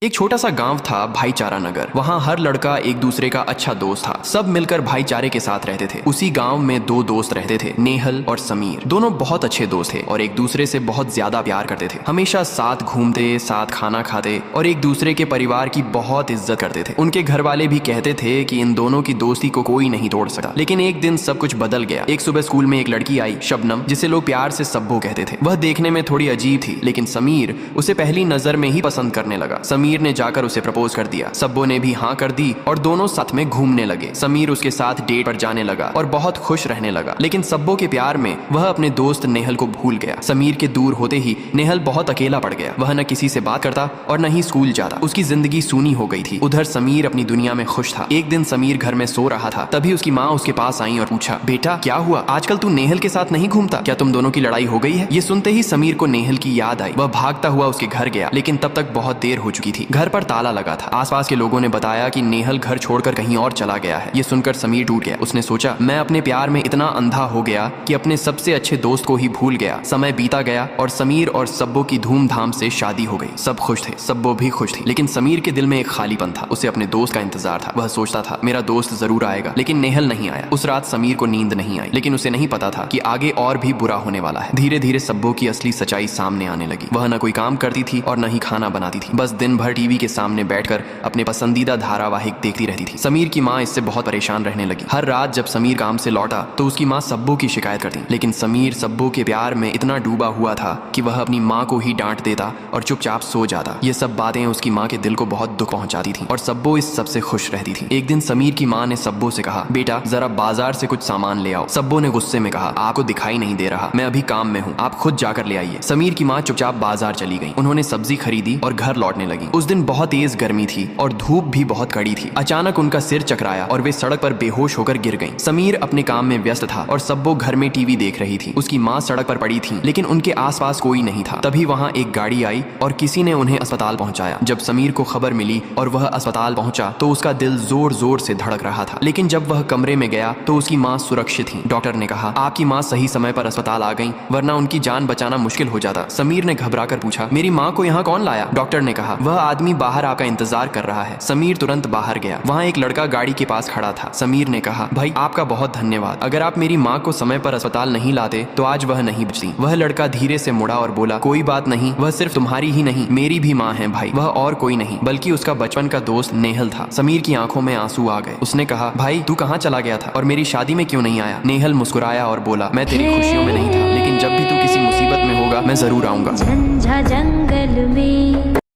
एक छोटा सा गांव था भाईचारा नगर। वहाँ हर लड़का एक दूसरे का अच्छा दोस्त था। सब मिलकर भाईचारे के साथ रहते थे। उसी गांव में दो दोस्त रहते थे, नेहल और समीर। दोनों बहुत अच्छे दोस्त थे और एक दूसरे से बहुत ज्यादा प्यार करते थे। हमेशा साथ घूमते, साथ खाना खाते और एक दूसरे के परिवार की बहुत इज्जत करते थे। उनके घर वाले भी कहते थे कि इन दोनों की दोस्ती को कोई नहीं तोड़ सकता। लेकिन एक दिन सब कुछ बदल गया। एक सुबह स्कूल में एक लड़की आई, शबनम, जिसे लोग प्यार से सब्बो कहते थे। वह देखने में थोड़ी अजीब थी, लेकिन समीर उसे पहली नजर में ही पसंद करने लगा। समीर ने जाकर उसे प्रपोज कर दिया। सब्बो ने भी हाँ कर दी और दोनों साथ में घूमने लगे। समीर उसके साथ डेट पर जाने लगा और बहुत खुश रहने लगा। लेकिन सब्बो के प्यार में वह अपने दोस्त नेहल को भूल गया। समीर के दूर होते ही नेहल बहुत अकेला पड़ गया। वह न किसी से बात करता और न ही स्कूल जाता। उसकी जिंदगी सूनी हो गई थी। उधर समीर अपनी दुनिया में खुश था। एक दिन समीर घर में सो रहा था, तभी उसकी माँ उसके पास आई और पूछा, बेटा क्या हुआ, आजकल तू नेहल के साथ नहीं घूमता, क्या तुम दोनों की लड़ाई हो गई है? ये सुनते ही समीर को नेहल की याद आई। वह भागता हुआ उसके घर गया, लेकिन तब तक बहुत देर हो चुकी थी। घर पर ताला लगा था। आसपास के लोगों ने बताया कि नेहल घर छोड़कर कहीं और चला गया है। ये सुनकर समीर टूट गया। उसने सोचा, मैं अपने प्यार में इतना अंधा हो गया कि अपने सबसे अच्छे दोस्त को ही भूल गया। समय बीता गया और समीर और सब्बो की धूमधाम से शादी हो गई। सब खुश थे, सब्बो भी खुश थी। लेकिन समीर के दिल में एक खालीपन था। उसे अपने दोस्त का इंतजार था। वह सोचता था, मेरा दोस्त जरूर आएगा, लेकिन नेहल नहीं आया। उस रात समीर को नींद नहीं आई, लेकिन उसे नहीं पता था कि आगे और भी बुरा होने वाला है। धीरे धीरे सब्बो की असली सच्चाई सामने आने लगी। वह न कोई काम करती थी और न ही खाना बनाती थी। बस दिन भर टीवी के सामने बैठकर अपने पसंदीदा धारावाहिक देखती रहती थी। समीर की माँ इससे बहुत परेशान रहने लगी। हर रात जब समीर काम से लौटा तो उसकी माँ सब्बो की शिकायत करती। लेकिन समीर सब्बो के प्यार में इतना डूबा हुआ था कि वह अपनी माँ को ही डांट देता और चुपचाप सो जाता। ये सब बातें उसकी माँ के दिल को बहुत दुख पहुंचाती थी और सब्बो इस सबसे खुश रहती थी। एक दिन समीर की माँ ने सब्बो से कहा, बेटा जरा बाजार से कुछ सामान ले आओ। सब्बो ने गुस्से में कहा, आपको दिखाई नहीं दे रहा, मैं अभी काम में हूँ, आप खुद जाकर ले आइए। समीर की माँ चुपचाप बाजार चली गई। उन्होंने सब्जी खरीदी और घर लौटने लगी। उस दिन बहुत तेज गर्मी थी और धूप भी बहुत कड़ी थी। अचानक उनका सिर चकराया और वे सड़क पर बेहोश होकर गिर गईं। समीर अपने काम में व्यस्त था और सब्बो घर में टीवी देख रही थी। उसकी माँ सड़क पर पड़ी थी, लेकिन उनके आसपास कोई नहीं था। तभी वहाँ एक गाड़ी आई और किसी ने उन्हें अस्पताल पहुंचाया। जब समीर को खबर मिली और वह अस्पताल पहुंचा तो उसका दिल जोर जोर से धड़क रहा था। लेकिन जब वह कमरे में गया तो उसकी माँ सुरक्षित थी। डॉक्टर ने कहा, आपकी माँ सही समय पर अस्पताल आ गई, वरना उनकी जान बचाना मुश्किल हो जाता। समीर ने घबराकर पूछा, मेरी माँ को यहाँ कौन लाया? डॉक्टर ने कहा, वह आदमी बाहर आपका इंतजार कर रहा है। समीर तुरंत बाहर गया। वहाँ एक लड़का गाड़ी के पास खड़ा था। समीर ने कहा, भाई आपका बहुत धन्यवाद, अगर आप मेरी माँ को समय पर अस्पताल नहीं लाते तो आज वह नहीं बचती। वह लड़का धीरे से मुड़ा और बोला, कोई बात नहीं, वह सिर्फ तुम्हारी ही नहीं मेरी भी माँ है भाई। वह और कोई नहीं बल्कि उसका बचपन का दोस्त नेहल था। समीर की आंखों में आंसू आ गए। उसने कहा, भाई तू कहाँ चला गया था और मेरी शादी में क्यों नहीं आया? नेहल मुस्कुराया और बोला, मैं तेरी खुशियों में नहीं था, लेकिन जब भी तू किसी मुसीबत में होगा मैं जरूर आऊंगा। झंझा जंगल में